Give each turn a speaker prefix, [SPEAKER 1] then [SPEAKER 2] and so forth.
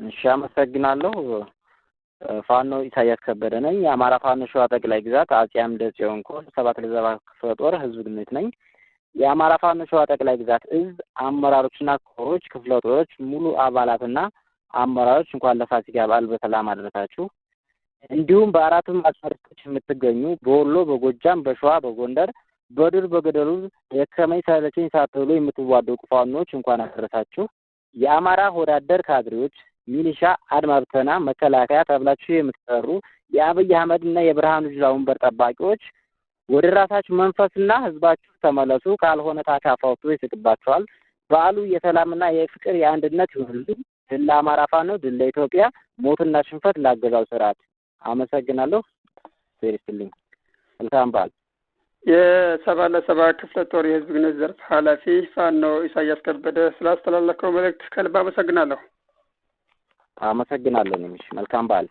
[SPEAKER 1] እሺ አመሰግናለሁ። ፋኖ ኢሳያስ ከበደ ነኝ። የአማራ ፋኖ ሸዋ ጠቅላይ ግዛት አጼ አምደ ጽዮን ኮር 7 ክፍለ ጦር ህዝብ ግንኙነት ነኝ። የአማራ ፋኖ ሸዋ ጠቅላይ ግዛት እዝ አመራሮችና ኮሮች ክፍለ ጦሮች ሙሉ አባላትና አመራሮች እንኳን ለፋሲካ በዓል በሰላም አደረሳችሁ። እንዲሁም በአራቱም አስመርቶች የምትገኙ በወሎ፣ በጎጃም፣ በሸዋ፣ በጎንደር በዱር በገደሉ የከመኝ ሰለቸኝ ሳትሉ የምትዋደቁ ፋኖች እንኳን አደረሳችሁ። የአማራ ወዳደር ካድሬዎች፣ ሚሊሻ፣ አድማ ብተና፣ መከላከያ ተብላችሁ የምትጠሩ የአብይ አህመድ እና የብርሃኑ ጁላ ወንበር ጠባቂዎች ወደ ራሳችሁ መንፈስና ህዝባችሁ ተመለሱ። ካልሆነ ታካፋውቱ ይስቅባችኋል። በዓሉ የሰላምና የፍቅር የአንድነት ይሁንልን። ድል ለአማራ ፋኖ፣ ድል ለኢትዮጵያ፣ ሞትና ሽንፈት ላገዛው ስርዓት። አመሰግናለሁ። ሴሪስልኝ መልካም በዓል።
[SPEAKER 2] የ7 ክፍለ ጦር የህዝብ ግንኙነት ዘርፍ ኃላፊ ፋኖ ኢሳያስ ከበደ ስላስተላለፈው መልእክት ከልብ አመሰግናለሁ።
[SPEAKER 1] አመሰግናለሁ። መልካም በዓል።